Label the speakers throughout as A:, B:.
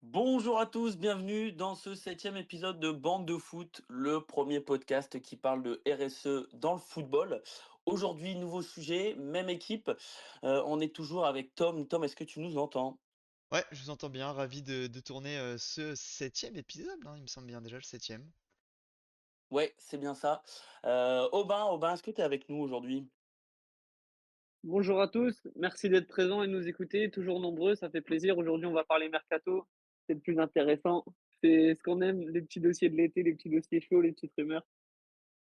A: Bonjour à tous, bienvenue dans ce septième épisode de Bande de foot, le premier podcast qui parle de RSE dans le football. Aujourd'hui, nouveau sujet, même équipe. On est toujours avec Tom. Tom, est-ce que tu nous entends?
B: Ouais, je vous entends bien, ravi de tourner ce septième épisode, hein, il me semble bien déjà le septième.
A: Ouais, c'est bien ça. Aubin, est-ce que tu es avec nous aujourd'hui?
C: Bonjour à tous, merci d'être présents et de nous écouter, toujours nombreux, ça fait plaisir. Aujourd'hui, on va parler mercato, c'est le plus intéressant. C'est ce qu'on aime, les petits dossiers de l'été, les petits dossiers chauds, les petites rumeurs.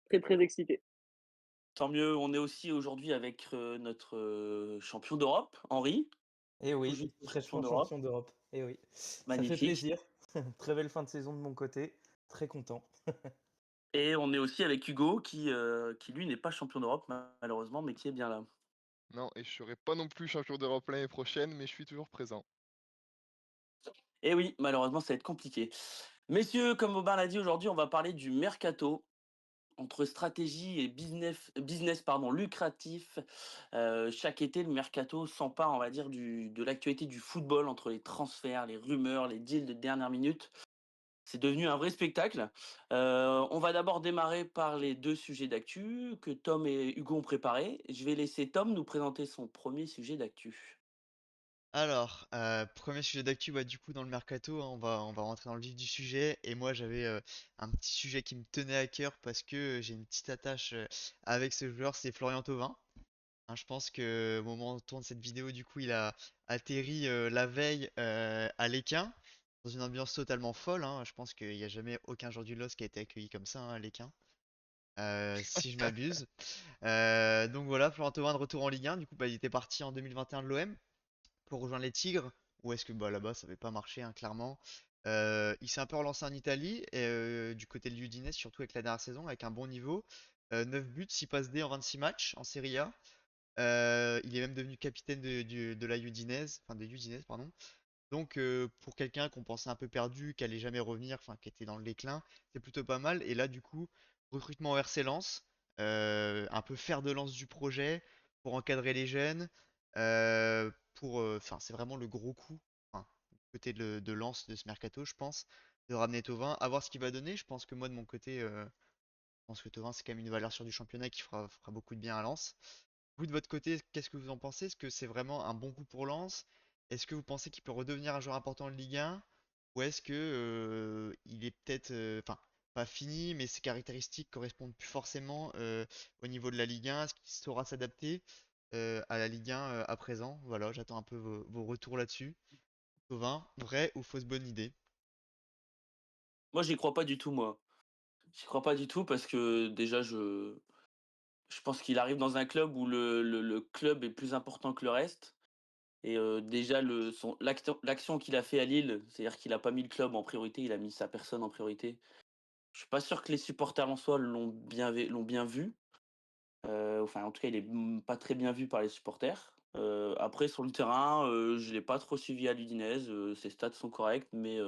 C: Très, très excité.
A: Tant mieux, on est aussi aujourd'hui avec notre champion d'Europe, Henri,
D: Eh
A: tout
D: oui,
A: juste champion
D: fraîchement
A: d'Europe.
D: champion d'Europe. Eh oui, ça fait
A: Magnifique.
D: plaisir. Très belle fin de saison de mon côté. Très content.
A: Et on est aussi avec Hugo qui lui n'est pas champion d'Europe malheureusement, mais qui est bien là.
E: Non, et je serai pas non plus champion d'Europe l'année prochaine, mais je suis toujours présent.
A: Et oui, malheureusement, ça va être compliqué. Messieurs, comme Aubin l'a dit, aujourd'hui, on va parler du mercato. Entre stratégie et business pardon, lucratif, chaque été, le mercato s'empare, on va dire, de l'actualité du football, entre les transferts, les rumeurs, les deals de dernière minute. C'est devenu un vrai spectacle. On va d'abord démarrer par les deux sujets d'actu que Tom et Hugo ont préparés. Je vais laisser Tom nous présenter son premier sujet d'actu.
B: Alors, premier sujet d'actu, bah, du coup dans le mercato, hein, on va rentrer dans le vif du sujet. Et moi j'avais un petit sujet qui me tenait à cœur parce que j'ai une petite attache avec ce joueur, c'est Florian Thauvin. Hein, je pense que au moment où on tourne cette vidéo, du coup il a atterri la veille à l'Équin, dans une ambiance totalement folle. Hein. Je pense qu'il n'y a jamais aucun joueur du LOSC qui a été accueilli comme ça, hein, à l'Équin. Si je m'abuse. Donc voilà, Florent Thauvin de retour en Ligue 1. Du coup, bah, il était parti en 2021 de l'OM pour rejoindre les Tigres. Ou est-ce que bah, là-bas, ça n'avait pas marché, hein, clairement. Il s'est un peu relancé en Italie, et, du côté de l'Udinese, surtout avec la dernière saison, avec un bon niveau. 9 buts, 6 passes D en 26 matchs en Serie A. Il est même devenu capitaine de la Udinese, enfin des Udinese, pardon. Donc pour quelqu'un qu'on pensait un peu perdu, qui allait jamais revenir, enfin qui était dans le déclin, c'est plutôt pas mal. Et là du coup, recrutement au RC Lens, un peu fer de lance du projet pour encadrer les jeunes, enfin c'est vraiment le gros coup, enfin, du côté de Lens de ce mercato, je pense, de ramener Thauvin, à voir ce qu'il va donner. Je pense que moi de mon côté, je pense que Thauvin c'est quand même une valeur sûre du championnat qui fera beaucoup de bien à Lens. Vous, de votre côté, qu'est-ce que vous en pensez? Est-ce que c'est vraiment un bon coup pour Lens? Est-ce que vous pensez qu'il peut redevenir un joueur important de Ligue 1? Ou est-ce que il est peut-être, enfin, pas fini, mais ses caractéristiques correspondent plus forcément au niveau de la Ligue 1? Est-ce qu'il saura s'adapter à la Ligue 1 à présent? Voilà, j'attends un peu vos retours là-dessus. Tovin, vraie ou fausse bonne idée?
A: Moi, j'y crois pas du tout, moi. J'y crois pas du tout parce que déjà, je pense qu'il arrive dans un club où le club est plus important que le reste. Et déjà, l'action qu'il a fait à Lille, c'est-à-dire qu'il a pas mis le club en priorité, il a mis sa personne en priorité. Je suis pas sûr que les supporters en soi l'ont bien vu. Enfin, en tout cas, il est pas très bien vu par les supporters. Après, sur le terrain, je l'ai pas trop suivi à l'Udinese. Ses stats sont corrects, mais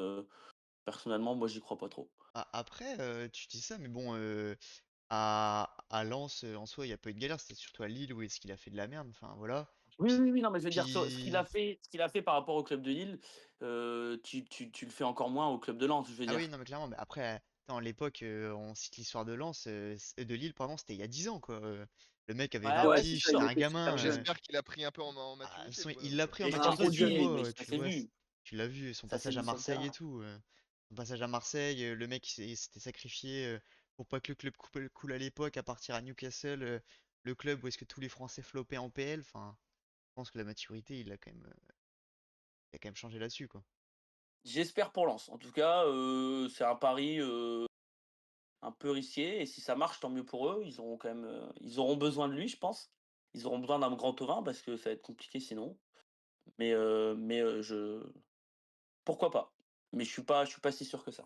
A: personnellement, moi, j'y crois pas trop.
B: Après, tu dis ça, mais bon, à Lens, en soi, il n'y a pas eu de galère. C'était surtout à Lille où est-ce qu'il a fait de la merde. Enfin, voilà.
A: Oui,
B: Puis,
A: oui, oui, non, mais je veux dire,
B: puis
A: ce qu'il a fait par rapport au club de Lille, tu le fais encore moins au club de Lens, je veux
B: Ah oui,
A: dire.
B: non, mais clairement, mais après, attends, l'époque, on cite l'histoire de Lens, de Lille, pardon, c'était il y a 10 ans, quoi. Le mec avait
A: Ouais,
B: 20
A: ouais,
C: Ouais,
A: c'est
C: c'est
B: piges,
C: ça,
A: sûr.
B: c'était
C: il
B: un
C: était super
B: gamin.
C: jeune.
E: J'espère qu'il a pris un peu en
B: Ah, de toute
E: maturité,
B: façon,
E: le
B: il
E: bonhomme,
B: l'a
E: quoi.
B: pris en
A: Et ça se
B: maturité du
A: dit,
B: coup,
A: mais ça
B: tu
A: s'est
B: vois.
A: vu.
B: Tu l'as vu, son
A: Ça s'est
B: passage à
A: vu sur le
B: Marseille et
A: terrain.
B: tout. Son passage à Marseille, le mec il s'était sacrifié pour pas que le club coule à l'époque, à partir à Newcastle, le club où est-ce que tous les Français floppaient en PL. Enfin, je pense que la maturité, il a quand même changé là-dessus, quoi.
A: J'espère pour Lens. En tout cas, c'est un pari un peu risqué. Et si ça marche, tant mieux pour eux. Ils auront quand même, ils auront besoin de lui, je pense. Ils auront besoin d'un grand Thauvin parce que ça va être compliqué sinon. Pourquoi pas. Mais je suis pas si sûr que ça.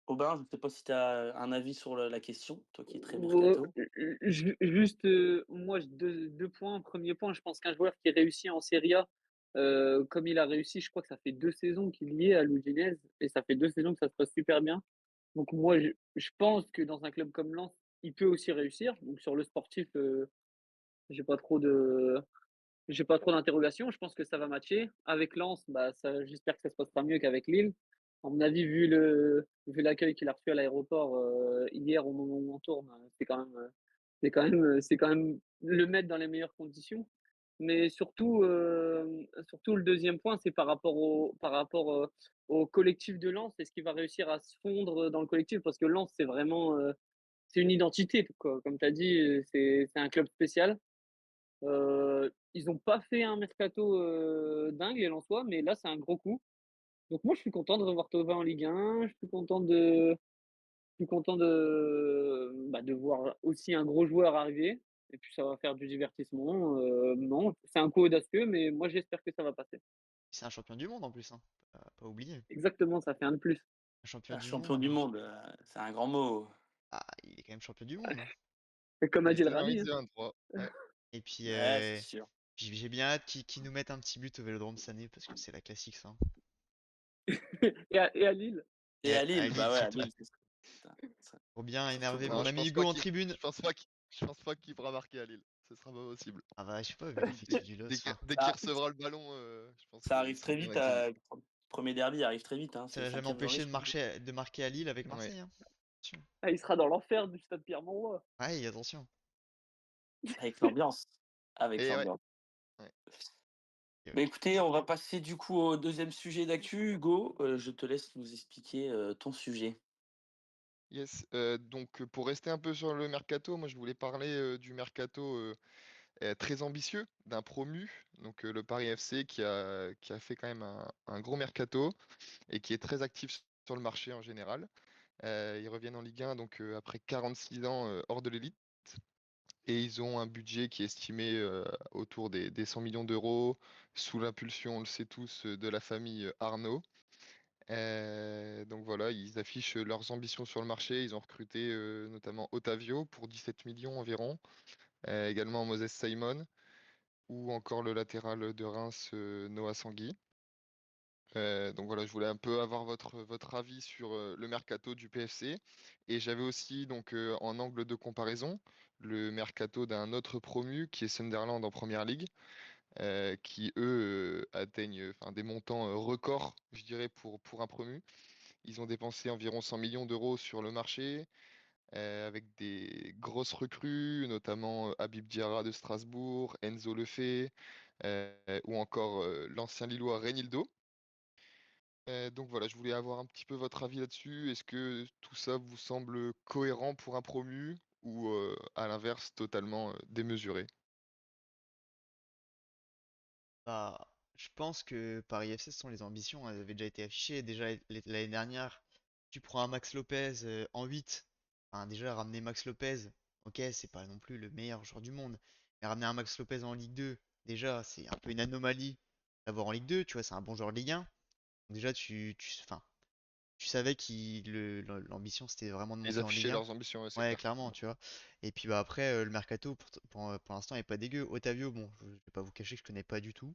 A: Aubin, je ne sais pas si tu as un avis sur la question, toi qui es très mercato.
C: Juste, moi, 2 points. Premier point, je pense qu'un joueur qui réussit en Serie A, comme il a réussi, je crois que ça fait 2 saisons qu'il y est à l'Udinese, et ça fait 2 saisons que ça se passe super bien. Donc moi, je pense que dans un club comme Lens, il peut aussi réussir. Donc sur le sportif, j'ai pas trop de j'ai pas trop d'interrogations. Je pense que ça va matcher. Avec Lens, bah, j'espère que ça se passera mieux qu'avec Lille. À mon avis, vu l'accueil qu'il a reçu à l'aéroport hier au moment où on tourne, c'est quand même le mettre dans les meilleures conditions. Mais surtout le deuxième point, c'est au collectif de Lens. Est-ce qu'il va réussir à se fondre dans le collectif? Parce que Lens, c'est une identité, quoi. Comme tu as dit, c'est un club spécial. Ils ont pas fait un mercato dingue, les Lensois, mais là, c'est un gros coup. Donc moi, je suis content de revoir Thauvin en Ligue 1. Je suis content de voir aussi un gros joueur arriver. Et puis ça va faire du divertissement. Non, c'est un coup audacieux, mais moi, j'espère que ça va passer.
B: C'est un champion du monde en plus, hein. Pas oublier.
C: Exactement, ça fait un de plus.
B: Un champion
A: Un
B: du
A: champion du
B: monde.
A: monde, c'est un grand mot.
B: Ah, il est quand même champion du monde.
C: Et comme a
E: Et
C: dit le
E: c'est
C: Rami, hein.
E: mérité un droit. Ouais.
B: Et puis,
A: Ouais, c'est sûr.
B: j'ai bien hâte qu'ils nous mettent un petit but au Vélodrome cette année parce que c'est la classique, ça, hein.
C: Et à Lille.
A: Et à
B: À
A: Lille,
B: Lille
A: bah ouais, à
B: surtout.
A: Lille, c'est ça. Putain,
B: Pour bien
A: surtout
B: énerver
A: que
B: mon
E: Non,
B: ami Hugo en tribune.
E: je pense pas qu'il pourra marquer à Lille. Ce sera pas possible.
B: Ah bah, je sais pas, vu l'effectif du LOS. Enfin,
E: Dès qu'il
A: ça,
E: recevra le ballon, je pense
A: ça
E: qu'il
A: arrive
E: sera
A: très
E: bien
A: vite.
E: accueilli.
A: Premier derby arrive très vite, hein,
B: ça
A: c'est
B: l'a jamais
A: 5e journée,
B: empêché
A: je crois.
B: de marquer à Lille avec
E: Ouais.
B: Marseille, hein. Attention.
C: Ah, il sera dans l'enfer du stade Pierre-Mauroy.
B: Ouais, attention.
A: Avec l'ambiance. Avec
E: Et ouais.
A: l'ambiance.
E: Ouais.
A: Bah écoutez, on va passer du coup au deuxième sujet d'actu. Hugo, je te laisse nous expliquer ton sujet.
E: Yes. Donc pour rester un peu sur le mercato, moi je voulais parler du mercato très ambitieux d'un promu, donc le Paris FC qui a fait quand même un gros mercato et qui est très actif sur le marché en général. Ils reviennent en Ligue 1 donc après 46 ans hors de l'élite et ils ont un budget qui est estimé autour des 100 millions d'euros sous l'impulsion, on le sait tous, de la famille Arnaud. Donc voilà, ils affichent leurs ambitions sur le marché. Ils ont recruté notamment Otavio pour 17 millions environ, également Moses Simon ou encore le latéral de Reims Noah Sangui. Donc voilà, je voulais un peu avoir votre avis sur le mercato du PFC. Et j'avais aussi donc en angle de comparaison le mercato d'un autre promu qui est Sunderland en Première Ligue, qui eux atteignent enfin, des montants records, je dirais, pour un promu. Ils ont dépensé environ 100 millions d'euros sur le marché, avec des grosses recrues, notamment Habib Diarra de Strasbourg, Enzo Lefebvre, ou encore l'ancien Lillois Reinildo. Donc voilà, je voulais avoir un petit peu votre avis là-dessus. Est-ce que tout ça vous semble cohérent pour un promu ou à l'inverse totalement démesuré?
B: Bah, je pense que Paris FC, ce sont les ambitions, elles avaient déjà été affichées. Déjà l'année dernière, tu prends un Max Lopez en 8. Enfin, déjà, ramener Max Lopez, ok, c'est pas non plus le meilleur joueur du monde. Mais ramener un Max Lopez en Ligue 2, déjà, c'est un peu une anomalie d'avoir en Ligue 2. Tu vois, c'est un bon joueur de Ligue 1. Donc déjà, enfin, tu savais l'ambition, c'était vraiment de
E: Ils
B: monter en Ligue
E: affichaient
B: 1.
E: leurs ambitions, ouais, c'est
B: Ouais,
E: clair.
B: clairement, tu vois. Et puis bah après, le mercato, pour l'instant, est pas dégueu. Otavio, bon, je vais pas vous cacher que je connais pas du tout.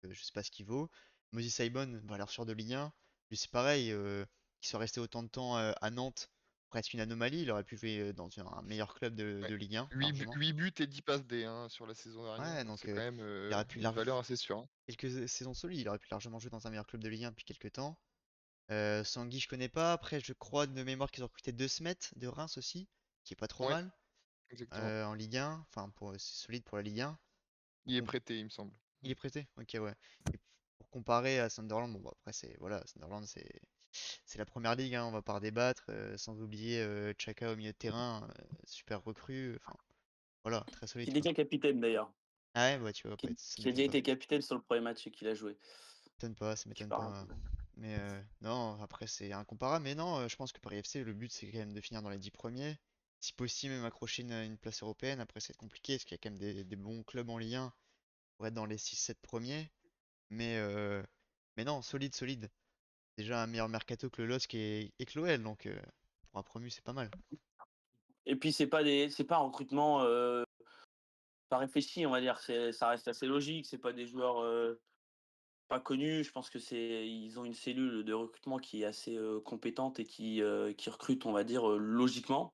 B: Je sais pas ce qu'il vaut. Moses Simon, valeur sûre de Ligue 1. Lui, c'est pareil, qu'il soit resté autant de temps à Nantes, presque une anomalie. Il aurait pu jouer dans un meilleur club
E: Ouais.
B: de Ligue 1,
E: 8,
B: largement.
E: 8 buts et 10 passes D hein, sur la saison dernière,
B: Ouais,
E: donc
B: donc
E: c'est quand même
B: il aurait pu
E: une valeur assez sûre, hein.
B: quelques saisons solides, il aurait pu largement jouer dans un meilleur club de Ligue 1 depuis quelques temps. Sangui, je connais pas. Après, je crois de mémoire qu'ils ont recruté De Smet de Reims aussi, qui est pas trop
E: Ouais,
B: mal
E: exactement.
B: en Ligue 1. Enfin, c'est solide pour la Ligue 1.
E: Il est prêté, il me semble.
B: Il est prêté? Ok, ouais. Et pour comparer à Sunderland, bon, bah, après, voilà, Sunderland, c'est la première ligue, hein, on va pas redébattre. Sans oublier Xhaka au milieu de terrain, super recrue. Enfin, voilà, très solide,
A: Qui
B: quoi.
A: devient capitaine d'ailleurs.
B: Ah ouais, bah, tu vois, ça
A: Qui a
B: m'étonne
A: déjà
B: pas.
A: été capitaine sur le premier match qu'il a joué.
B: Ça
A: Tu
B: m'étonne
A: parles.
B: pas. Mais non, après, c'est incomparable. Mais non, je pense que Paris FC, le but, c'est quand même de finir dans les 10 premiers. Si possible, même accrocher une place européenne. Après, c'est compliqué, parce qu'il y a quand même des bons clubs en Ligue 1 pour être dans les 6-7 premiers. Mais, euh, mais non, solide, solide. Déjà un meilleur mercato que le LOSC et que l'OL, donc pour un promu, c'est pas mal.
A: Et puis c'est pas un recrutement pas réfléchi, on va dire. Ça reste assez logique. C'est pas des joueurs pas connus. Je pense que ils ont une cellule de recrutement qui est assez compétente et qui recrute, on va dire, logiquement.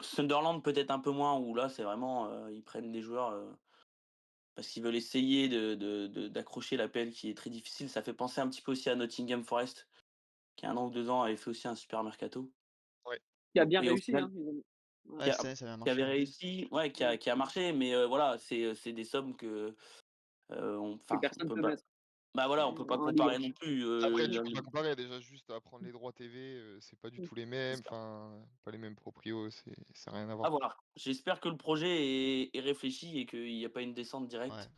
A: Sunderland peut-être un peu moins où là c'est vraiment ils prennent des joueurs. parce qu'ils veulent essayer d'accrocher l'APL qui est très difficile. Ça fait penser un petit peu aussi à Nottingham Forest, qui a 1 an ou 2 ans avait fait aussi un super mercato.
E: Ouais.
C: Qui a bien
A: Et au
C: réussi,
A: final,
C: hein. Ouais.
A: qui
B: Ouais,
A: a
B: cette année, ça a bien
A: qui avait
B: marché.
A: réussi, ouais, qui a marché, mais voilà, c'est des sommes que,
C: Que
A: on
C: personne
A: peut
C: peut
A: pas
C: mettre
A: bah, voilà, on peut pas
C: en Ligue 1.
A: comparer non plus,
E: Après, tu
C: Ouais.
E: peux pas comparer, déjà juste à prendre les droits TV, c'est pas du tout les
A: c'est
E: mêmes,
A: ça.
E: enfin, pas les mêmes proprios, ça a rien à
A: À
E: voir.
A: voir. J'espère que le projet est réfléchi et qu'il y a pas une descente
B: Ouais.
A: directe.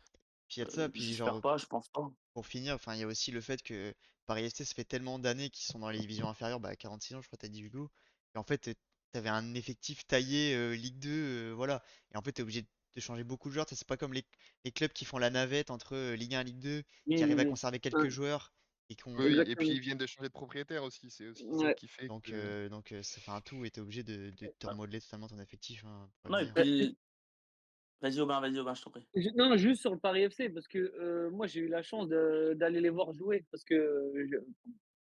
B: Puis il y a de ça, puis
A: J'espère
B: genre,
A: pas, je pense pas.
B: pour finir, enfin, il y a aussi le fait que Paris FC, ça fait tellement d'années qu'ils sont dans les divisions inférieures, bah 46 ans, je crois, t'as dit Hugo. Et en fait, t'avais un effectif taillé Ligue 2, voilà. Et en fait, t'es obligé de changer beaucoup de joueurs. C'est pas comme les clubs qui font la navette entre Ligue 1 et Ligue 2, qui
C: Oui,
B: arrivent
C: oui,
B: à
C: oui.
B: conserver
C: Ouais,
B: quelques joueurs et
E: Oui, oui, et puis
C: exactement.
E: ils viennent de changer de propriétaire aussi, c'est aussi ça
C: Ouais.
E: qui fait
B: donc,
E: que
B: ça fait un tout et t'es obligé de te remodeler totalement ton effectif, hein, pour le
A: Non et
B: meilleur.
A: puis vas-y Aubin, je t'en prie.
C: Non, juste sur le Paris FC, parce que moi j'ai eu la chance d'aller les voir jouer, parce que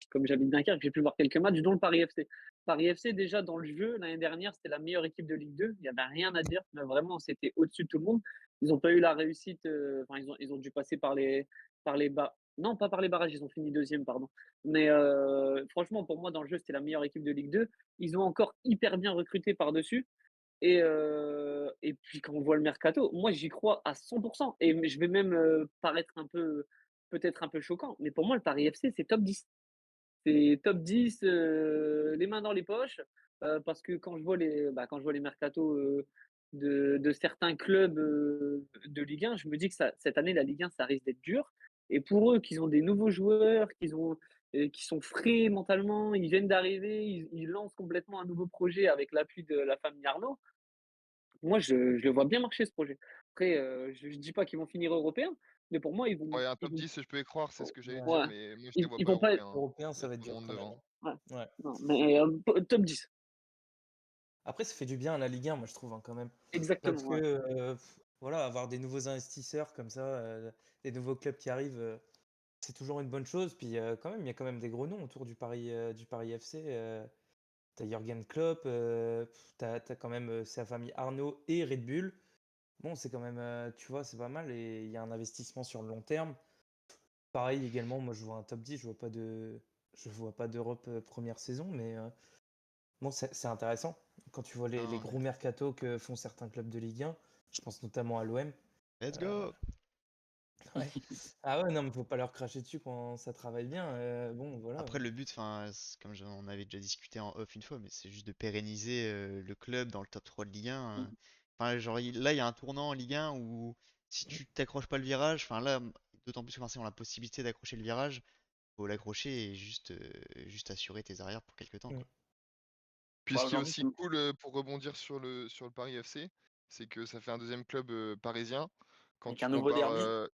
C: comme j'habite Dunkerque, j'ai pu voir quelques matchs, dont le Paris FC. Paris FC, déjà dans le jeu, l'année dernière, c'était la meilleure équipe de Ligue 2. Il n'y avait rien à dire. Mais vraiment, c'était au-dessus de tout le monde. Ils n'ont pas eu la réussite. Enfin, ils ont dû passer par les bas. Non, pas par les barrages, ils ont fini deuxième, pardon. Mais franchement, pour moi, dans le jeu, c'était la meilleure équipe de Ligue 2. Ils ont encore hyper bien recruté par-dessus. Et puis quand on voit le mercato, moi j'y crois à 100%. Et je vais même paraître un peu, peut-être un peu choquant, mais pour moi le Paris FC c'est top 10. C'est top 10, les mains dans les poches, parce que quand je vois les mercatos de certains clubs de Ligue 1, je me dis que cette année, la Ligue 1, ça risque d'être dur. Et pour eux, qu'ils ont des nouveaux joueurs, qui sont frais mentalement, ils viennent d'arriver, ils lancent complètement un nouveau projet avec l'appui de la famille Arnaud. Moi, je le vois bien marcher ce projet. Après, je ne dis pas qu'ils vont finir européens, mais pour moi,
E: ouais, un
C: ils
E: top
C: vont
E: 10, je peux y croire, c'est ce que j'allais
D: Ouais.
E: dire,
C: ouais,
E: mais moi je les vois
C: ils
E: pas
C: vont pas
E: européens, hein.
D: Européen,
E: Il y a
D: ça va être
E: trop de
D: dur
E: monde
D: quand même.
E: devant.
C: ouais,
D: Ouais.
C: non, mais top 10.
D: Après, ça fait du bien à la Ligue 1, moi je trouve, hein, quand même.
C: Exactement,
D: Parce que
C: ouais.
D: voilà, avoir des nouveaux investisseurs comme ça, des nouveaux clubs qui arrivent, c'est toujours une bonne chose. Puis quand même, il y a quand même des gros noms autour du Paris FC. T'as Jürgen Klopp, t'as quand même sa famille Arnaud et Red Bull. Bon, c'est quand même, tu vois, c'est pas mal et il y a un investissement sur le long terme. Pareil également, moi je vois un top 10, je vois pas d'Europe première saison, mais bon, c'est intéressant. Quand tu vois les
E: Non,
D: gros mercatos que font certains clubs de Ligue 1, je pense notamment à l'OM.
B: Let's
D: Euh,
B: go!
D: ouais. Ah ouais, non, mais faut pas leur cracher dessus quand ça travaille bien. Bon, voilà.
B: Après, le but, enfin, comme on avait déjà discuté en off une fois, mais c'est juste de pérenniser le club dans le top 3 de Ligue 1. Enfin, genre, là, il y a un tournant en Ligue 1 où si tu t'accroches pas le virage, enfin là, d'autant plus que Marseille ont la possibilité d'accrocher le virage, faut l'accrocher et juste assurer tes arrières pour quelques temps,
D: Mm.
B: quoi.
E: puis
A: Bah,
E: ce qui est
A: aujourd'hui,
E: aussi cool, pour rebondir sur le Paris FC, c'est que ça fait un deuxième club, parisien. Quand
A: avec
E: tu
A: un nouveau
E: compares,
A: derby.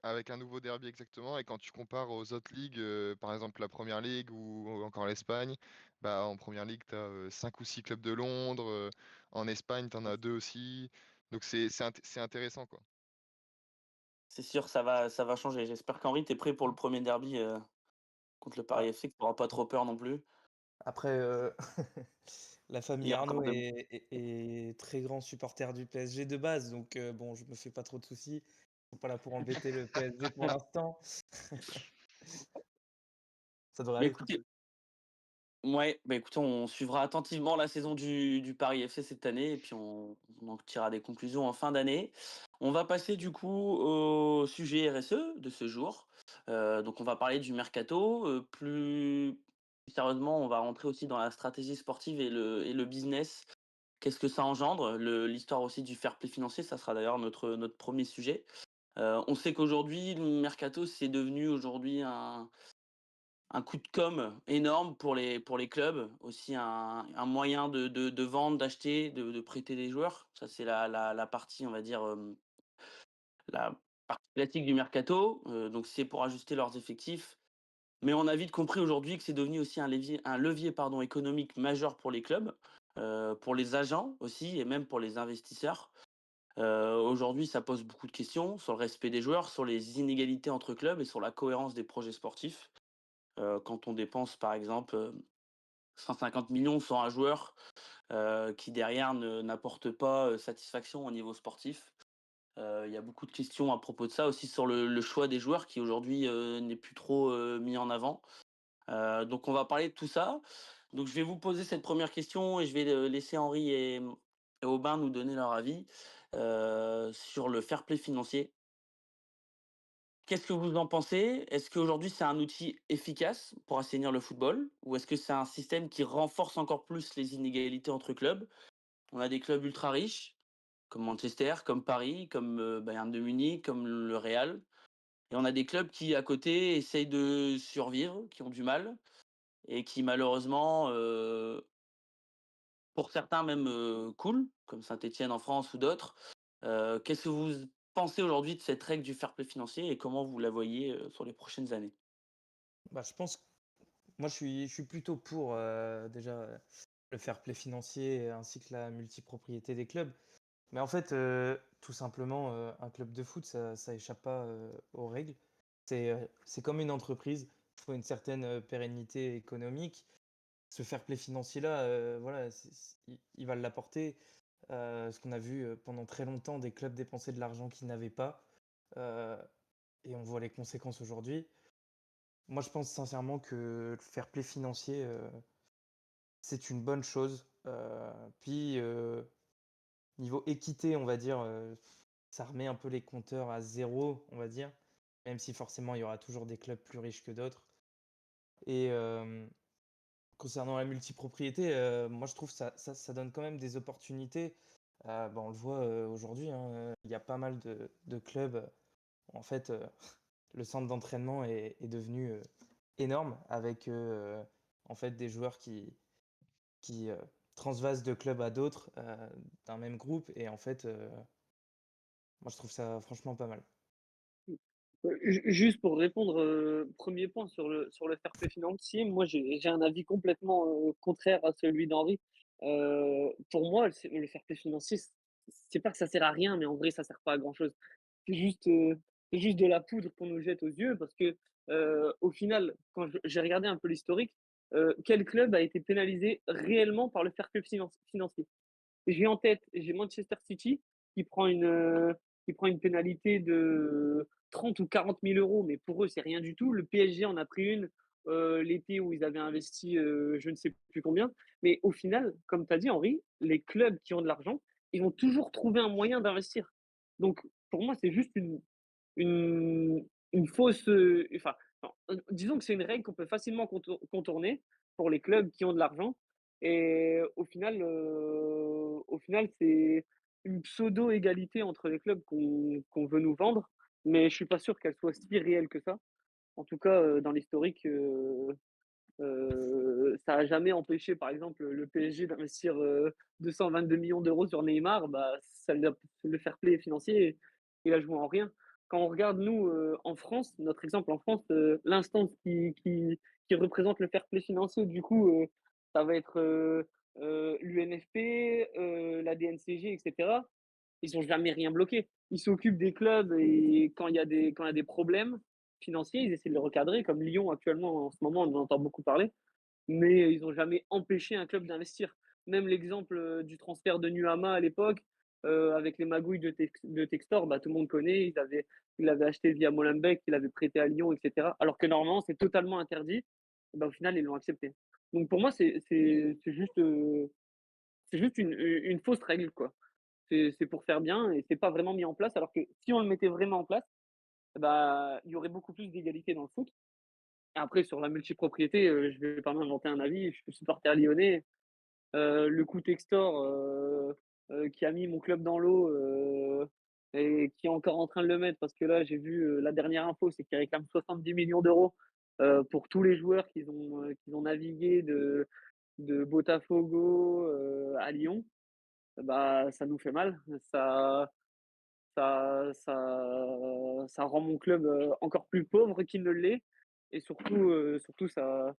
E: avec un nouveau derby exactement et quand tu compares aux autres ligues, par exemple la Première Ligue ou encore l'Espagne, bah, en Première Ligue, tu as, 5 ou 6 clubs de Londres, en Espagne, tu en as 2 aussi. Donc c'est intéressant, quoi.
A: C'est sûr, ça va changer. J'espère qu'Henri, t'es prêt pour le premier derby contre le Paris
D: Ah,
A: FC, que tu n'auras pas trop peur non plus.
D: après, la
A: Il y
D: famille
A: a
D: Arnaud
A: encore de...
D: est très grand supporter du PSG de base, donc bon, je me fais pas trop de soucis. Ils sont pas là pour embêter le PSG pour l'instant. Ça devrait
A: Mais
D: aller.
A: écoutez, ouais, bah écoutez, on suivra attentivement la saison du Paris FC cette année et puis on en tirera des conclusions en fin d'année. On va passer du coup au sujet RSE de ce jour. Donc on va parler du mercato. Plus sérieusement, on va rentrer aussi dans la stratégie sportive et le business. Qu'est-ce que ça engendre? L'histoire aussi du fair play financier, ça sera d'ailleurs notre premier sujet. On sait qu'aujourd'hui, le mercato, c'est devenu aujourd'hui un coup de com énorme pour les clubs, aussi un moyen de vendre, d'acheter, de prêter des joueurs. Ça, c'est la partie, on va dire, la partie classique du mercato. Donc, c'est pour ajuster leurs effectifs. Mais on a vite compris aujourd'hui que c'est devenu aussi un levier pardon, économique majeur pour les clubs, pour les agents aussi, et même pour les investisseurs. Aujourd'hui, ça pose beaucoup de questions sur le respect des joueurs, sur les inégalités entre clubs et sur la cohérence des projets sportifs. Quand on dépense, par exemple, 150 millions sur un joueur qui derrière n'apporte pas satisfaction au niveau sportif. Il y a beaucoup de questions à propos de ça, aussi sur le choix des joueurs qui aujourd'hui n'est plus trop mis en avant. Donc on va parler de tout ça. Donc je vais vous poser cette première question et je vais laisser Henri et Aubin nous donner leur avis sur le fair play financier. Qu'est-ce que vous en pensez? Est-ce qu'aujourd'hui c'est un outil efficace pour assainir le football ou est-ce que c'est un système qui renforce encore plus les inégalités entre clubs? On a des clubs ultra riches, comme Manchester, comme Paris, comme Bayern de Munich, comme le Real. Et on a des clubs qui, à côté, essayent de survivre, qui ont du mal, et qui, malheureusement, pour certains même, coulent, comme Saint-Étienne en France ou d'autres. Qu'est-ce que vous pensez aujourd'hui de cette règle du fair play financier et comment vous la voyez sur les prochaines années?
D: Bah, je pense, moi je suis plutôt pour déjà le fair play financier ainsi que la multipropriété des clubs. Mais en fait, tout simplement, un club de foot, ça échappe pas aux règles. C'est comme une entreprise, il faut une certaine pérennité économique. Ce fair play financier-là, voilà, il va l'apporter. Ce qu'on a vu pendant très longtemps, des clubs dépenser de l'argent qu'ils n'avaient pas. euh, et on voit les conséquences aujourd'hui. Moi, je pense sincèrement que le fair play financier, c'est une bonne chose. Puis, niveau équité, on va dire, ça remet un peu les compteurs à zéro, on va dire, même si forcément il y aura toujours des clubs plus riches que d'autres. Et concernant la multipropriété, moi je trouve ça donne quand même des opportunités. Bah, on le voit aujourd'hui, hein, il y a pas mal de clubs. En fait, le centre d'entraînement est devenu énorme avec en fait des joueurs qui transvasent de club à d'autres d'un même groupe. Et en fait, moi je trouve ça franchement pas mal.
C: Juste pour répondre, premier point sur le fair play financier, moi j'ai un avis complètement contraire à celui d'Henri. Pour moi, le fair play financier, c'est pas que ça sert à rien, mais en vrai, ça sert pas à grand-chose. C'est juste, c'est juste de la poudre qu'on nous jette aux yeux parce que au final, quand j'ai regardé un peu l'historique, quel club a été pénalisé réellement par le fair play financier? J'ai en tête, j'ai Manchester City qui prend qui prend une pénalité de 30 ou 40 000 euros, mais pour eux, c'est rien du tout. Le PSG en a pris une l'été où ils avaient investi je ne sais plus combien. Mais au final, comme tu as dit, Henri, les clubs qui ont de l'argent, ils vont toujours trouver un moyen d'investir. Donc, pour moi, c'est juste une fausse. Enfin, non, disons que c'est une règle qu'on peut facilement contourner pour les clubs qui ont de l'argent. Et au final, c'est une pseudo-égalité entre les clubs qu'on veut nous vendre, mais je suis pas sûr qu'elle soit si réelle que ça. En tout cas, dans l'historique, ça a jamais empêché, par exemple, le PSG d'investir 222 millions d'euros sur Neymar. Bah, le fair play financier, il a joué en rien. Quand on regarde, nous, en France, notre exemple en France, l'instance qui représente le fair play financier, du coup, ça va être l'UNFP, la DNCG, etc. Ils ont jamais rien bloqué. Ils s'occupent des clubs et quand il y a des problèmes financiers, ils essaient de les recadrer, comme Lyon actuellement, en ce moment, on en entend beaucoup parler, mais ils n'ont jamais empêché un club d'investir. Même l'exemple du transfert de Nuama à l'époque, avec les magouilles de Textor, bah, tout le monde connaît, ils l'avaient acheté via Molenbeek, ils l'avaient prêté à Lyon, etc. Alors que normalement, c'est totalement interdit. Bah, au final, ils l'ont accepté. Donc pour moi, c'est juste une fausse règle, quoi. C'est pour faire bien et c'est pas vraiment mis en place. Alors que si on le mettait vraiment en place, bah, il y aurait beaucoup plus d'égalité dans le foot. Et après, sur la multipropriété, je vais pas m'inventer un avis. Je suis supporter lyonnais. Le coup Textor qui a mis mon club dans l'eau et qui est encore en train de le mettre parce que là, j'ai vu la dernière info, c'est qu'ils réclament 70 millions d'euros pour tous les joueurs qu'ils ont navigué de Botafogo à Lyon. Bah, ça nous fait mal. Ça rend mon club encore plus pauvre qu'il ne l'est. Et surtout ça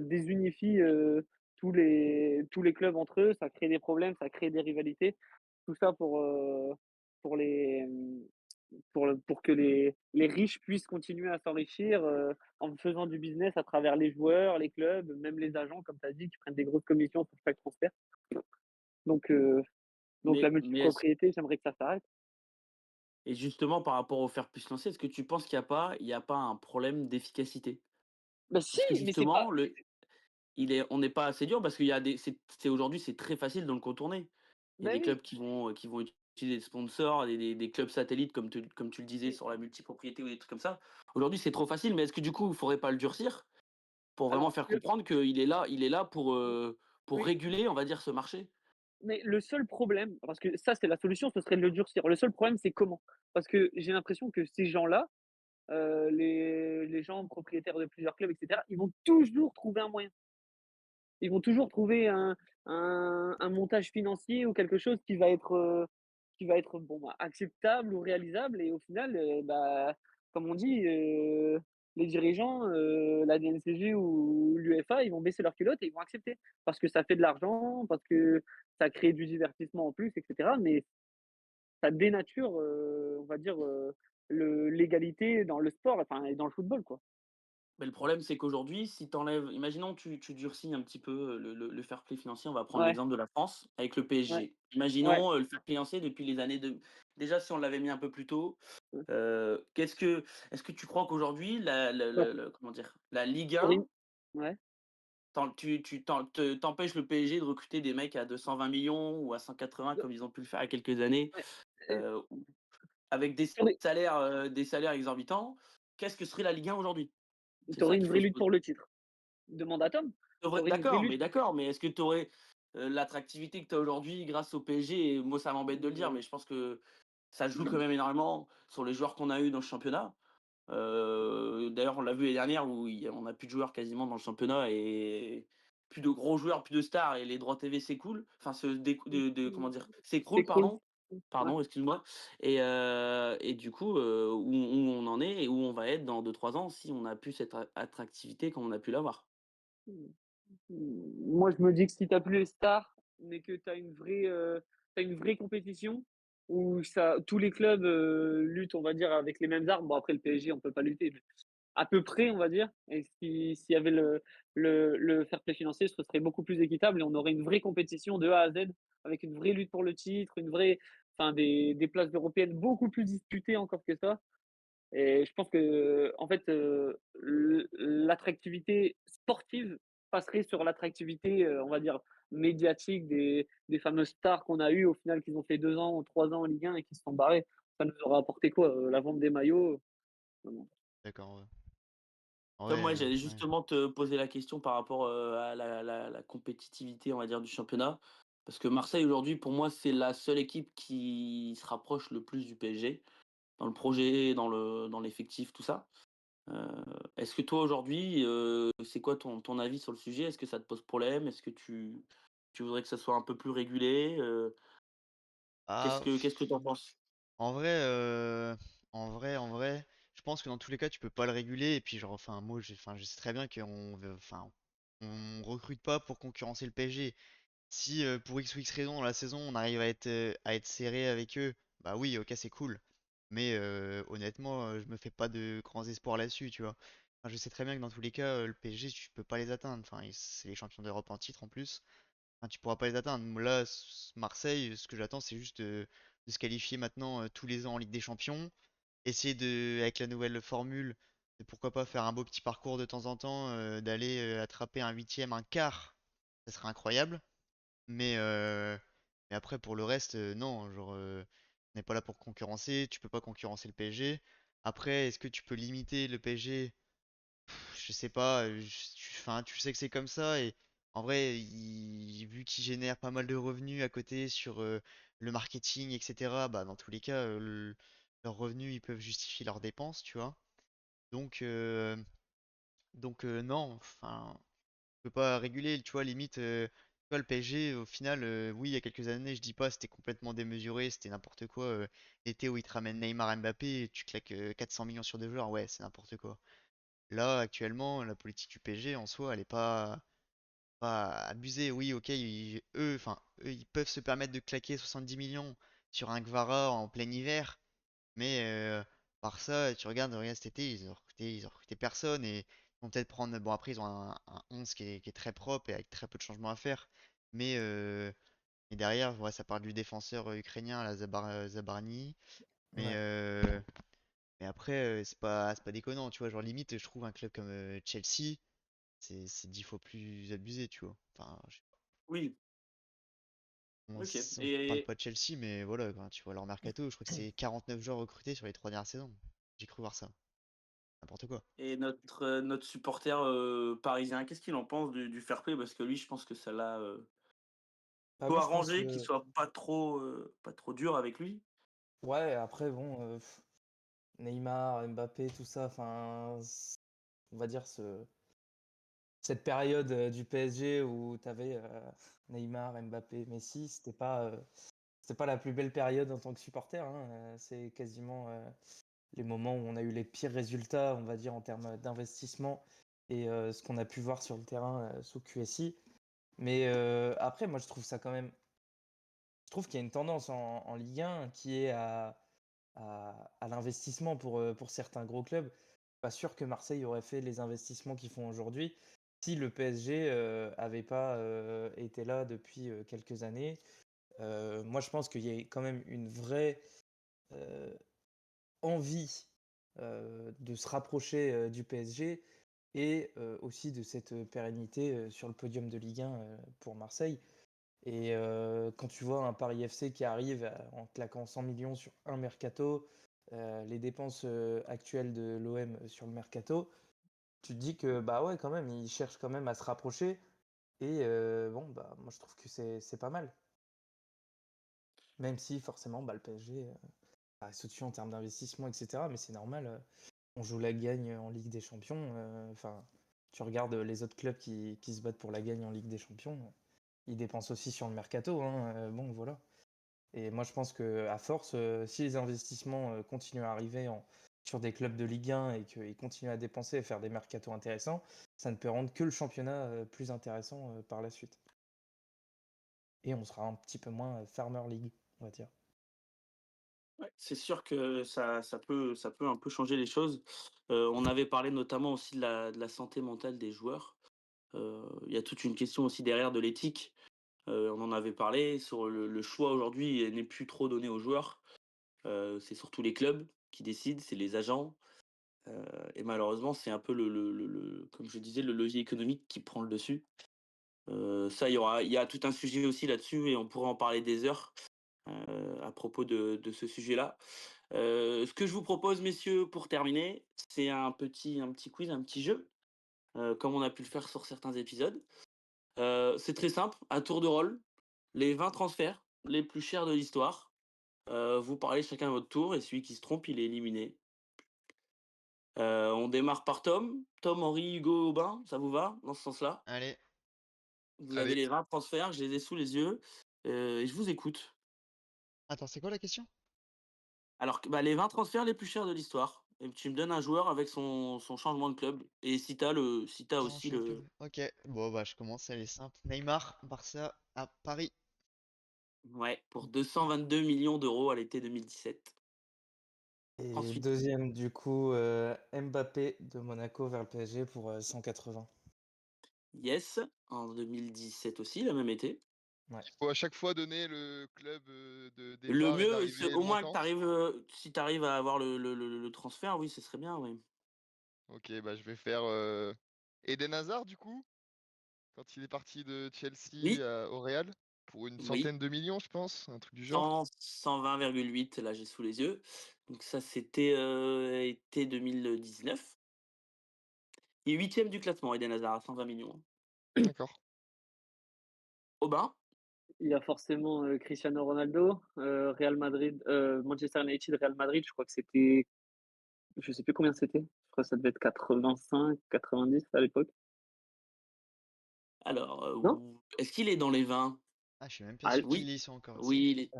C: désunifie tous les clubs entre eux, ça crée des problèmes, ça crée des rivalités. Tout ça pour, les, pour que les riches puissent continuer à s'enrichir en faisant du business à travers les joueurs, les clubs, même les agents, comme tu as dit, qui prennent des grosses commissions pour chaque transfert. Donc, donc la
A: Mais est-ce
C: multipropriété, j'aimerais que ça s'arrête.
A: Et justement, par rapport au fair play financier, est-ce que tu penses qu'il y a pas un problème d'efficacité?
C: Bah si,
A: Est-ce que
C: mais c'est pas.
A: justement on n'est pas assez dur parce qu'il y a des c'est aujourd'hui, c'est très facile de le contourner. Il y a
C: Bah
A: des
C: oui.
A: clubs qui vont utiliser des sponsors, des clubs satellites comme tu le disais
C: Mm.
A: sur la multipropriété ou des trucs comme ça. Aujourd'hui, c'est trop facile, mais est-ce que du coup, il faudrait pas le durcir pour vraiment
C: Alors,
A: faire comprendre qu'il est là pour
C: oui,
A: réguler, on va dire, ce marché?
C: mais le seul problème, parce que ça, c'est la solution, ce serait de le durcir. Le seul problème, c'est comment? Parce que j'ai l'impression que ces gens-là, les gens propriétaires de plusieurs clubs, et cetera, ils vont toujours trouver un moyen. Ils vont toujours trouver un montage financier ou quelque chose qui va être bon, bah, acceptable ou réalisable et au final, bah, comme on dit, les dirigeants, la DNCG ou l'UEFA, ils vont baisser leurs culottes et ils vont accepter. Parce que ça fait de l'argent, parce que ça crée du divertissement en plus et cetera, mais ça dénature, on va dire, l'égalité dans le sport, enfin et dans le football, quoi.
A: Mais le problème, c'est qu'aujourd'hui, si tu enlèves imaginons tu durcis un petit peu, le fair play financier, on va prendre
C: Ouais,
A: l'exemple de la France avec le
C: ouais,
A: PSG.
C: ouais,
A: Imaginons, le fair play financier depuis les années de déjà si on l'avait mis un peu plus tôt, qu'est-ce que est-ce que tu crois qu'aujourd'hui la
C: ouais,
A: le comment dire? La Ligue
C: sur
A: 1,
C: une ouais,
A: t'empêches le PSG de recruter des mecs à 220 millions ou à 180 comme ils ont pu le faire il y a quelques années,
C: ouais,
A: ou avec des salaires exorbitants. Qu'est-ce que serait la Ligue 1 aujourd'hui? C'est
C: tu aurais
A: ça
C: une
A: qu'il
C: vraie
A: faut se
C: lutte
A: poser.
C: pour le titre. Demande à Tom. Tu aurais une vraie lutte.
A: D'accord, mais est-ce que tu aurais, l'attractivité que tu as aujourd'hui grâce au PSG? Et moi, ça m'embête de le dire, mais je pense que ça joue quand même énormément sur les joueurs qu'on a eu dans le championnat. D'ailleurs, on l'a vu l'année dernière où on a plus de joueurs quasiment dans le championnat et plus de gros joueurs, plus de stars et les droits TV s'écoulent, enfin se décou de comment dire?
C: C'est
A: S'écroulent,
C: cool.
A: pardon.
C: Ouais.
A: Pardon, excuse-moi. Et du coup, où on en est et où on va être dans 2 3 ans si on a plus cette attractivité comme on a pu l'avoir.
C: Moi, je me dis que si tu as plus les stars, mais que tu as une vraie compétition où ça, tous les clubs luttent, on va dire, avec les mêmes armes. Bon, après, le PSG, on peut pas lutter, mais à peu près, on va dire. Et s'il y avait le fair play financier, ce serait beaucoup plus équitable et on aurait une vraie compétition de A à Z avec une vraie lutte pour le titre, enfin, des places européennes beaucoup plus disputées encore que ça. Et je pense que, en fait, l'attractivité sportive passerait sur l'attractivité, on va dire, médiatique des fameuses stars qu'on a eues au final, qu'ils ont fait 2 ans ou 3 ans en Ligue 1 et qui se sont barrés. Ça nous aura apporté quoi? La vente des maillots? Non.
B: D'accord, ouais. Ouais,
A: Comme moi, j'allais
B: ouais.
A: justement te poser la question par rapport, à la compétitivité, on va dire, du championnat. Parce que Marseille, aujourd'hui, pour moi, c'est la seule équipe qui se rapproche le plus du PSG, dans le projet, dans l'effectif, tout ça. Heu, est-ce que toi, aujourd'hui, c'est quoi ton avis sur le sujet? Est-ce que ça te pose problème? Est-ce que tu voudrais que ça soit un peu plus régulé?
B: Ah,
A: Qu'est-ce que tu en penses?
B: en vrai, en vrai, je pense que dans tous les cas, tu peux pas le réguler. Et puis, genre, enfin, moi, enfin, je sais très bien enfin, on recrute pas pour concurrencer le PSG. Si pour X ou X raison dans la saison, on arrive à être serré avec eux, bah oui, ok, c'est cool. Mais honnêtement, je me fais pas de grands espoirs là-dessus, tu vois. Enfin, je sais très bien que dans tous les cas, le PSG, tu peux pas les atteindre. Enfin, c'est les champions d'Europe en titre en plus. Enfin, tu pourras pas les atteindre. Là, Marseille, ce que j'attends, c'est juste de se qualifier maintenant tous les ans en Ligue des Champions. Essayer avec la nouvelle formule, de pourquoi pas faire un beau petit parcours de temps en temps, d'aller attraper un huitième, un quart. Ça serait incroyable. Mais, euh, mais après, pour le reste, non. Genre, on n'est pas là pour concurrencer. Tu peux pas concurrencer le PSG. Après, est-ce que tu peux limiter le PSG? Je sais pas, enfin, tu sais que c'est comme ça et en vrai, vu qu'ils génèrent pas mal de revenus à côté sur le marketing, etc., bah dans tous les cas, leurs revenus, ils peuvent justifier leurs dépenses, tu vois. Donc, euh, donc, non, enfin, tu peux pas réguler, tu vois, limite, tu vois, le PSG, au final, oui, il y a quelques années, je dis pas, c'était complètement démesuré, c'était n'importe quoi. L'été où ils te ramènent Neymar Mbappé et tu claques 400 millions sur 2 joueurs, ouais, c'est n'importe quoi. Là, actuellement, la politique du PSG en soi, elle est pas abusée. Oui, ok, eux, ils peuvent se permettre de claquer 70 millions sur un Gvara en plein hiver, mais par ça, regarde cet été, ils ont recruté personne et ils vont peut-être prendre. Bon, après, ils ont un 11 qui est très propre et avec très peu de changements à faire, mais, mais derrière, ouais, ça parle du défenseur ukrainien, la Zabarny. Mais,
D: Ouais.
B: mais après, c'est pas déconnant, tu vois. Genre, limite, je trouve un club comme Chelsea, c'est 10 fois plus abusé, tu vois. Enfin,
A: Oui, ok.
B: on parle
A: Et
B: pas de Chelsea, mais voilà, quand tu vois leur mercato, je crois que c'est 49 joueurs recrutés sur les 3 dernières saisons. J'ai cru voir ça. N'importe quoi.
A: Et notre supporter parisien, qu'est-ce qu'il en pense du fair play? Parce que lui, je pense que ça l'a
D: Bah,
A: peu
D: moi, je pense,
A: arrangé, qu'il soit pas trop dur avec lui.
D: ouais, après, bon, Neymar, Mbappé, tout ça, enfin, on va dire cette période du PSG où tu avais Neymar, Mbappé, Messi, c'était pas la plus belle période en tant que supporter, hein. C'est quasiment les moments où on a eu les pires résultats, on va dire, en termes d'investissement et ce qu'on a pu voir sur le terrain sous QSI. Mais après, moi, je trouve ça quand même. Je trouve qu'il y a une tendance en Ligue 1 qui est à l'investissement pour certains gros clubs. Pas sûr que Marseille aurait fait les investissements qu'ils font aujourd'hui si le PSG avait pas été là depuis quelques années. Moi, je pense qu'il y a quand même une vraie euh, envie de se rapprocher du PSG et aussi de cette pérennité sur le podium de Ligue 1 pour Marseille. Et quand tu vois un Paris FC qui arrive en claquant 100 millions sur un mercato, les dépenses actuelles de l'OM sur le mercato, tu te dis que bah ouais, quand même, ils cherchent quand même à se rapprocher. Et bon, bah moi je trouve que c'est pas mal. Même si forcément, bah, le PSG reste au-dessus en termes d'investissement, etc. Mais c'est normal, on joue la gagne en Ligue des Champions. Enfin, tu regardes les autres clubs qui se battent pour la gagne en Ligue des Champions, ils dépensent aussi sur le mercato, hein, bon, voilà. Et moi, je pense que à force, si les investissements continuent à arriver sur des clubs de Ligue 1 et qu'ils continuent à dépenser et faire des mercatos intéressants, ça ne peut rendre que le championnat plus intéressant par la suite. Et on sera un petit peu moins Farmer League, on va dire.
A: Ouais, c'est sûr que ça peut un peu changer les choses. On avait parlé notamment aussi de la santé mentale des joueurs. Il y a toute une question aussi derrière de l'éthique. On en avait parlé sur le choix aujourd'hui n'est plus trop donné aux joueurs. C'est surtout les clubs qui décident, c'est les agents. Et malheureusement, c'est un peu comme je disais, le levier économique qui prend le dessus. Ça, il y a tout un sujet aussi là-dessus et on pourrait en parler des heures à propos de ce sujet-là. Ce que je vous propose, messieurs, pour terminer, c'est un petit quiz, un petit jeu, comme on a pu le faire sur certains épisodes. C'est très simple, à tour de rôle, les 20 transferts les plus chers de l'histoire. Vous parlez chacun à votre tour et celui qui se trompe, il est éliminé. On démarre par Tom. Tom, Henri, Hugo, Aubin, ça vous va dans ce sens-là?
B: Allez,
A: Vous avez
E: Allez,
A: les 20 transferts, je les ai sous les yeux et je vous écoute.
B: attends, c'est quoi la question?
A: Alors, bah, les 20 transferts les plus chers de l'histoire. Et tu me donnes un joueur avec son changement de club. Et si t'as aussi
B: Changement de club.
A: le.
B: Ok, bon bah je commence, elle est simple. Neymar, Barça à Paris.
A: Ouais, pour 222 millions d'euros à l'été 2017.
D: Et
A: Ensuite,
D: deuxième, du coup, Mbappé de Monaco vers le PSG pour 180.
A: yes, en 2017 aussi, le même été.
D: Ouais.
E: il faut à chaque fois donner le club de
A: Le
E: départ et
A: mieux,
E: d'arrivée et
A: au
E: le
A: moins que
E: montant.
A: t'arrives, si tu arrives à avoir le transfert, oui, ce serait bien, oui.
E: Ok, bah je vais faire Eden Hazard du coup, quand il est parti de Chelsea
A: Oui,
E: au Real, pour une
A: oui.
E: centaine de millions, je pense, un truc du genre.
A: 120,8, là j'ai sous les yeux. Donc ça, c'était été 2019. Il est huitième du classement, Eden Hazard, à 120 millions.
E: D'accord.
A: Aubin,
C: Il y a forcément Cristiano Ronaldo, Real Madrid, Manchester United, Real Madrid, je crois que c'était, je sais plus combien c'était, je crois que ça devait être 85, 90 à l'époque,
A: alors,
C: non?
A: est-ce qu'il est dans les 20?
B: Ah, je suis même pas
C: Ah,
B: sûr
A: Oui,
B: qu'il y soit encore, si.
A: oui, il est.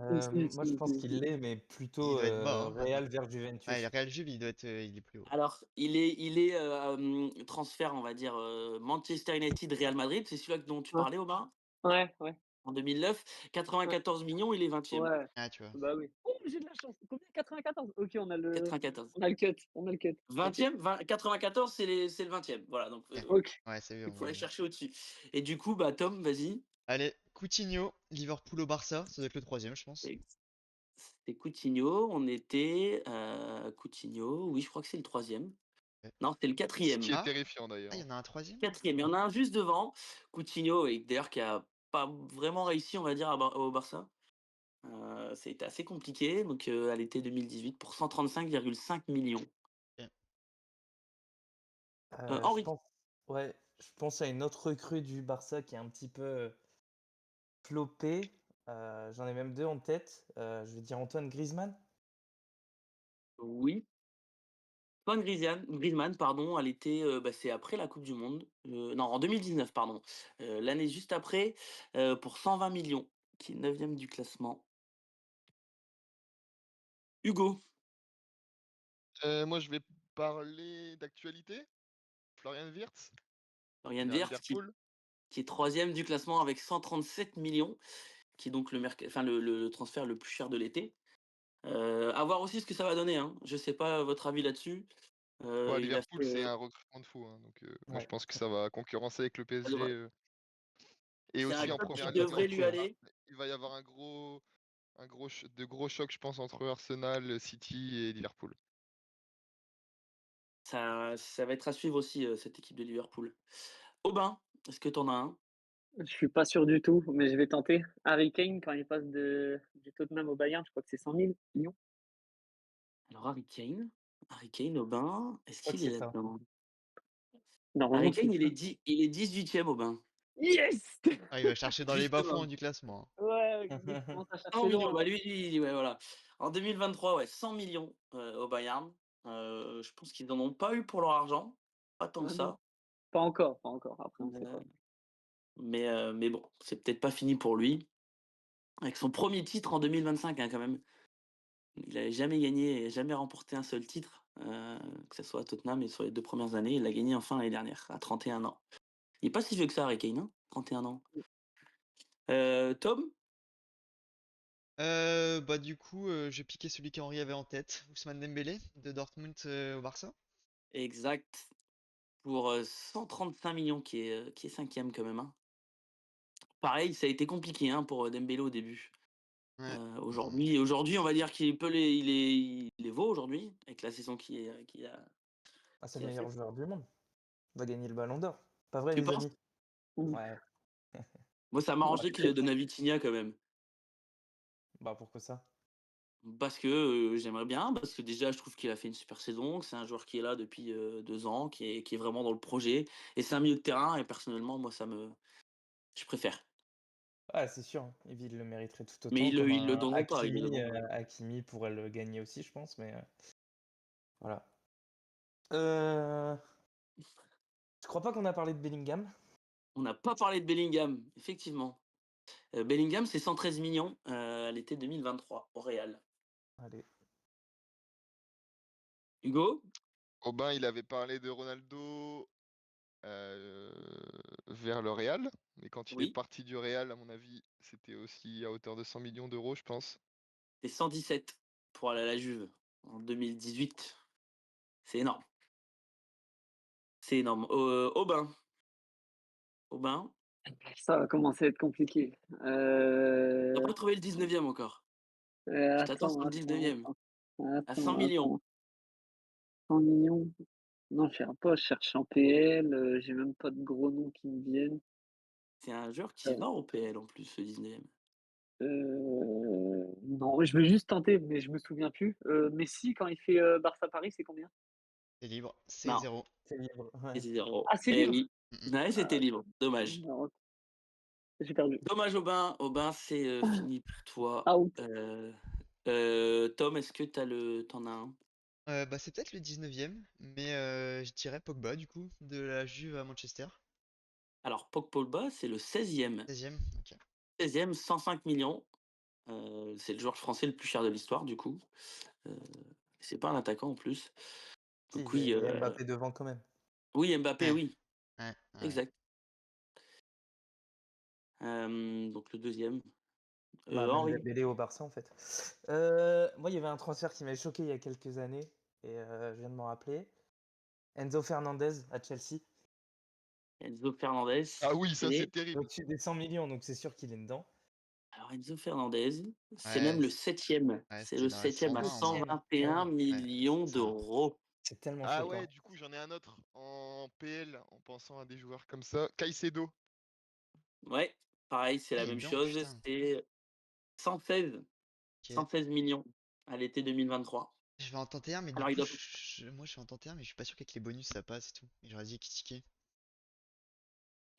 D: Moi, je pense qu'il l'est, mais
B: Il
D: plutôt
B: doit être bas, hein.
D: Real vers
B: Ouais, le
D: Juventus.
B: Real Juve, il est plus haut.
A: Alors, il est transfert, on va dire, Manchester United, Real Madrid, c'est celui-là dont tu
C: ouais,
A: parlais, Aubin,
C: ouais,
A: en 2009.
C: ouais,
A: 94 millions, il est 20e.
C: ouais,
B: Ah, tu vois.
C: bah oui. Oh, j'ai de la chance. Combien? 94. Ok,
A: 94.
C: on a le cut, on a le cut. Ok,
A: 20e, 94, c'est le 20e. Voilà, donc
B: Ok.
C: ok.
B: Ouais, c'est
A: il
B: bon.
A: faut aller chercher au-dessus. Et du coup, bah, Tom, vas-y.
B: Allez, Coutinho, Liverpool au Barça, ça doit être le troisième, je pense.
A: C'est Coutinho. On était Coutinho. Oui, je crois que c'est le troisième.
B: Ouais.
A: Non, c'est le
E: Ce
A: quatrième.
E: qui est
B: Ah,
E: terrifiant
B: il
E: d'ailleurs.
B: y en a un troisième?
A: Quatrième. Il y en a un juste devant. Coutinho, et d'ailleurs qui a pas vraiment réussi, on va dire, au Barça. C'était assez compliqué. Donc à l'été 2018 pour 135,5 millions.
B: Ok.
D: Je
A: Henri.
D: pense, ouais, je pense à une autre recrue du Barça qui est un petit peu floppée. J'en ai même deux en tête. Je vais dire Antoine Griezmann.
A: Oui. Antoine Griezmann, pardon, elle était, c'est après la Coupe du Monde. Non, en 2019, pardon. L'année juste après, pour 120 millions, qui est 9e du classement. Hugo,
E: Moi, je vais parler d'actualité. Florian Wirtz,
A: Florian
E: il est à
A: Wirtz,
E: Liverpool.
A: qui est 3e du classement avec 137 millions, qui est donc le transfert le plus cher de l'été. À voir aussi ce que ça va donner, hein. Je sais pas votre avis là-dessus.
E: Ouais,
A: Il a
E: Liverpool,
A: fait,
E: c'est un recrutement de fou, hein, donc moi, je
D: Ouais,
E: pense que ça va concurrencer avec le
A: ça
E: PSG.
A: devrait-
E: Et
A: c'est un
E: aussi en
A: club qui
E: première ligue,
A: devrait lui aller.
E: il va y avoir de gros chocs, je pense, entre Arsenal, City et Liverpool.
A: Ça va être à suivre aussi, cette équipe de Liverpool. Aubin, est-ce que tu en as un?
C: Je suis pas sûr du tout, mais je vais tenter. Harry Kane, quand il passe du Tottenham au Bayern, je crois que c'est 100 millions.
A: Alors Harry Kane, Aubin, est-ce
D: je crois que
A: qu'il est
D: c'est ça.
A: là-dedans? Harry
C: Normalement, c'est
A: Kane,
C: ça.
A: il est 18e, Aubin.
C: Yes!
B: Ah, il va chercher dans les bas-fonds
A: Justement.
B: du classement.
C: Ouais, dès qu'il commence à
A: 100
C: chercher
A: millions,
C: loin,
A: bah
C: là.
A: ouais, voilà. En 2023, ouais, 100 millions au Bayern. Je pense qu'ils n'en ont pas eu pour leur argent. Pas tant que
C: Ah non,
A: ça.
C: pas encore, pas encore. Après, on sait
A: Euh,
C: pas.
A: mais bon, c'est peut-être pas fini pour lui. Avec son premier titre en 2025, hein, quand même. Il n'avait jamais gagné, jamais remporté un seul titre, que ce soit à Tottenham et sur les 2 premières années. Il l'a gagné enfin l'année dernière, à 31 ans. Il est pas si vieux que ça, Harry Kane, hein, 31 ans. Tom?
B: Bah du coup, j'ai piqué celui qu'Henri avait en tête, Ousmane Dembélé de Dortmund au Barça.
A: Exact. Pour 135 millions, qui est 5e quand même, hein. Pareil, ça a été compliqué, hein, pour Dembélé au début.
B: Ouais.
A: Aujourd'hui, on va dire qu'il peut il les vaut aujourd'hui, avec la saison
D: Ah, c'est
A: qu'il
D: le
A: a
D: meilleur
A: faite.
D: joueur du monde. Il va gagner le Ballon d'Or. Pas vrai,
A: Tu
D: les
A: penses?
D: amis?
C: Ouh.
D: Ouais.
A: Moi, ça
C: Ouais,
A: m'arrangerait qu'il le donne à Vitinha quand même.
D: Bah pourquoi ça?
A: Parce que j'aimerais bien, parce que déjà, je trouve qu'il a fait une super saison, que c'est un joueur qui est là depuis 2 ans, qui est vraiment dans le projet. Et c'est un milieu de terrain, et personnellement, moi, je préfère.
D: Ah, c'est sûr, hein. Il le mériterait tout
A: Mais
D: autant,
A: ils
D: comme
A: le
D: un
A: donneront pas,
D: Hakimi.
A: évidemment.
D: Hakimi pourrait le gagner aussi, je pense, mais voilà. Euh, Je crois pas qu'on a parlé de Bellingham.
A: On n'a pas parlé de Bellingham, effectivement. Bellingham, c'est 113 millions à l'été 2023 au Real.
D: Allez.
A: Hugo?
E: Aubin, il avait parlé de Ronaldo euh, vers le Real, mais quand il est
A: Oui,
E: parti du Real, à mon avis, c'était aussi à hauteur de 100 millions d'euros, je pense.
A: c'est 117 pour aller à la Juve en 2018. C'est énorme. C'est énorme. Aubin,
C: Ça va commencer à être compliqué.
A: t'as pas trouvé le 19e encore. Je t'attends sur
C: Attends,
A: le
C: attends,
A: 19e.
C: attends.
A: À 100
C: Attends,
A: millions.
C: attends. 100 millions. Non, je cherche pas, je cherche en PL. J'ai même pas de gros noms qui me viennent.
A: C'est un joueur qui
C: Euh,
A: va au PL en plus, ce 19e.
C: non, je vais juste tenter, mais je me souviens plus. Messi, quand il fait Barça-Paris, c'est combien?
B: C'est libre, c'est
A: Non,
B: 0.
D: C'est libre.
A: c'est
D: Ouais.
A: 0.
C: Ah, c'est
A: Eh
C: libre?
A: oui. Ouais,
C: Ah,
A: c'était libre. Dommage.
C: non, j'ai perdu.
A: Dommage, Aubin. Aubin, c'est fini pour toi.
C: Out.
A: Tom, est-ce que t'en as un?
B: Bah c'est peut-être le 19e, mais je dirais Pogba du coup, de la Juve à Manchester.
A: Alors, Pogba, c'est le 16e.
B: 16e, ok.
A: 16e, 105 millions. C'est le joueur français le plus cher de l'histoire, du coup. Euh, c'est pas un attaquant en plus.
D: Si,
A: Donc
D: il
A: oui,
D: y a Mbappé devant quand même.
A: oui, Mbappé,
B: Ouais,
A: oui,
B: ouais.
A: exact. Donc le deuxième.
D: Bah, même
A: Henri.
D: Dembélé au Barça en fait. Moi, il y avait un transfert qui m'avait choqué il y a quelques années et je viens de m'en rappeler. Enzo Fernandez à Chelsea.
A: Enzo Fernandez.
E: Ah oui, ça c'est
A: Et
E: terrible.
D: Au-dessus des 100 millions, donc c'est sûr qu'il est dedans.
A: Alors Enzo Fernandez, c'est même
B: Ouais,
A: le 7e.
B: ouais,
A: C'est
B: c'était
A: le
B: dans les
A: 7e à
B: 120 au moins.
A: 121
D: Ouais,
A: millions
B: c'est ça.
A: d'euros.
D: c'est tellement
E: Ah
D: choquant.
E: ouais, du coup, j'en ai un autre en PL en pensant à des joueurs comme ça. Caicedo.
A: Ouais, pareil, c'est
B: Ah,
A: la
B: il est
A: même
B: dedans,
A: chose.
B: putain.
A: C'est 116,
B: Ok.
A: 116 millions à l'été 2023.
B: Je vais en tenter un, mais du
A: Alors il
B: coup,
A: doit...
B: moi je vais en tenter un, mais je suis pas sûr qu'avec les bonus ça passe et tout. Et j'aurais dit Ekitike.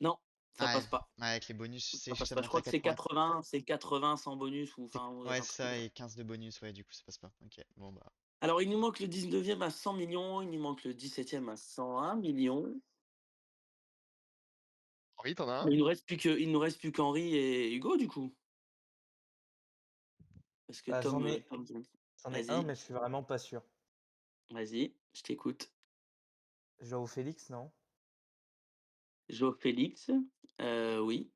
A: Non, ça
B: Ouais,
A: passe pas.
B: ouais, avec les bonus,
A: Ça passe
B: ça
A: pas. Je
B: monte à
A: crois que c'est
B: 80.
A: 80, c'est 80 sans bonus ou enfin ouais,
B: Ouais,
A: un
B: c'est
A: truc comme
B: ça,
A: ça.
B: et 15 de bonus, ouais, du coup ça passe pas. Ok, bon bah.
A: Alors il nous manque le 19e à 100 millions, il nous manque le 17e à 101 millions.
E: Henri, t'en as un?
A: Mais il nous reste plus qu'Henri et Hugo du coup. Parce que
D: Bah,
A: Tom,
D: j'en ai un,
A: vas-y,
D: mais je suis vraiment pas sûr.
A: vas-y, je t'écoute.
D: Joao Félix, non?
A: Joe Félix, oui.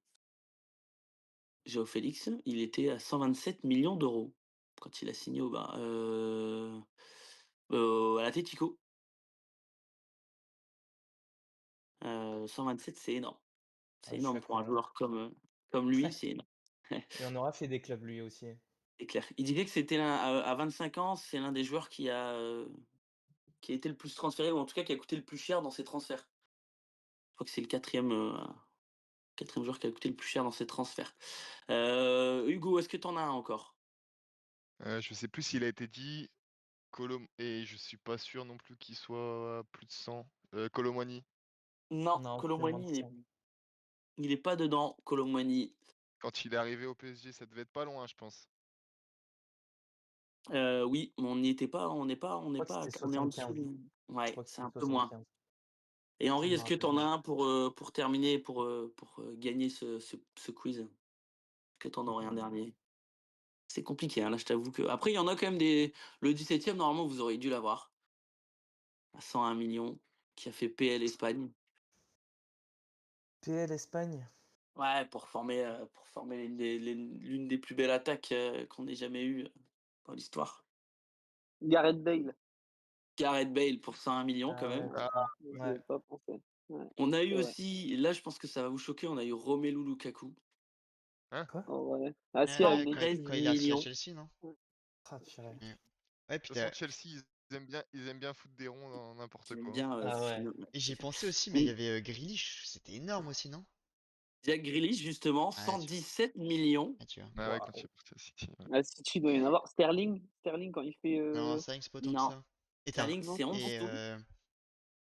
A: Joe Félix, il était à 127 millions d'euros quand il a signé à l'Atlético. 127, c'est énorme.
D: Ah,
A: C'est
D: je suis
A: énorme pour un
D: d'accord.
A: joueur comme lui, c'est énorme.
D: Et on aura fait des clubs lui aussi.
A: C'est clair. Il disait que c'était à 25 ans, c'est l'un des joueurs qui a été le plus transféré, ou en tout cas qui a coûté le plus cher dans ses transferts. Je crois que c'est le quatrième joueur qui a coûté le plus cher dans ses transferts. Hugo, est-ce que tu en as un encore?
E: Je sais plus s'il a été dit. Et je suis pas sûr non plus qu'il soit plus de 100. Kolo Muani.
A: Non,
D: Non, c'est moins de
A: Colomboigny,
D: 100.
A: il est pas dedans. Colomboigny.
E: Quand il est arrivé au PSG, ça devait être pas loin, je pense.
A: Oui, mais on n'y était pas, on n'est
D: Je crois que c'était
A: on est en dessous.
D: 75. Je
A: Ouais,
D: crois que
A: c'est
D: c'était
A: un peu moins.
D: 75.
A: Et
D: Je
A: Henri,
D: me
A: est-ce que tu
D: rappelle
A: en as
D: bien.
A: un pour terminer, pour gagner ce quiz? Est-ce que tu en aurais un dernier? C'est compliqué, hein, là, je t'avoue que. Après, il y en a quand même des. Le 17e, normalement, vous auriez dû l'avoir. À 101 millions, qui a fait PL Espagne.
D: PL Espagne.
A: Ouais, pour former l'une des plus belles attaques qu'on ait jamais eues dans l'histoire.
C: Gareth Bale.
A: Gareth Bale pour 101 millions, quand
D: Ah ouais,
A: même.
E: Ah,
D: putain.
C: J'y
D: Ouais.
C: ai pas pensé. Ouais,
A: On a eu
C: c'est vrai.
A: aussi, là, je pense que ça va vous choquer, on a eu Romelu Lukaku.
E: hein?
D: Quoi?
C: En vrai. Ah si, à
B: Ouais,
A: 113
B: quand il est parti à
A: millions.
B: Chelsea, non?
C: Ouais.
D: Ah, purée.
B: Mm. Ouais,
E: De toute façon, Chelsea, ils aiment bien foutre des ronds dans n'importe
A: J'aime
E: quoi, hein.
A: bien.
D: Ah ouais.
B: et j'y ai pensé aussi, mais il y
A: Donc,
B: avait Grealish, c'était énorme aussi, non?
A: Jack Grealish, justement,
B: Ouais,
A: 117 millions.
B: tu vois.
E: Ah ouais, quand il
D: Waouh.
E: est parti à City. Ouais.
C: À City, doit y en avoir. Sterling, quand il fait.
B: Non, ça c'est pas autant que
A: Non,
B: ça. Et t'as
A: Sterling,
C: Non,
A: c'est en
C: c'est-
A: dessous.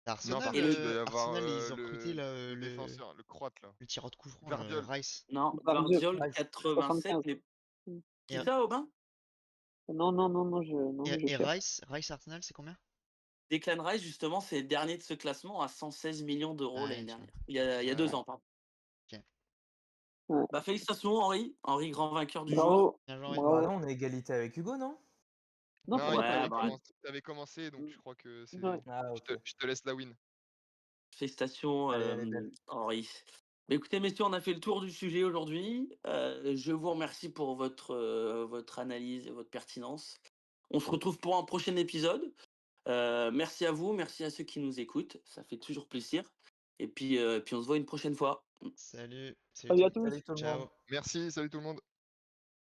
E: Non,
A: Et
E: par
A: le,
E: contre, il doit y avoir
B: Arsenal, ils ont recruté là,
E: le défenseur, le croate, là.
B: le tireur de coup franc,
E: Gvardiol.
B: Rice.
A: non,
C: Vardiol,
A: Vardiol,
D: Rice.
A: 87.
C: 75.
A: Qui
B: Et,
A: ça, Aubin?
C: Non, je cherche.
B: Rice Arsenal, c'est combien?
A: Declan Rice, justement, c'est le dernier de ce classement à 116 millions d'euros
B: Ah
A: l'année
B: ouais, tu vois.
A: dernière. Il y a 2
E: Ouais.
A: ans, pardon.
B: Ok.
C: Ouais.
A: Bah, félicitations, Henri. Henri, grand vainqueur du jour.
C: Bravo.
B: Bien joué.
D: Bah
C: Bravo.
D: là, on est égalité avec Hugo, non?
C: Non,
E: Non,
C: pour moi, t'as
A: Ouais, bah,
C: réussi.
E: t'avais commencé, donc je crois que
C: Ouais.
E: c'est.
D: Ah, ok.
E: Je te laisse la win.
A: félicitations,
D: Allez, elle est belle.
A: Henri. Bah, écoutez, messieurs, on a fait le tour du sujet aujourd'hui. Je vous remercie pour votre analyse et votre pertinence. On se retrouve pour un prochain épisode. Merci à vous, merci à ceux qui nous écoutent. Ça fait toujours plaisir. Et puis on se voit une prochaine fois.
B: Salut
C: Salut à
B: tout.
C: tous.
D: Salut tout le monde.
B: Ciao.
E: Merci, salut tout le monde.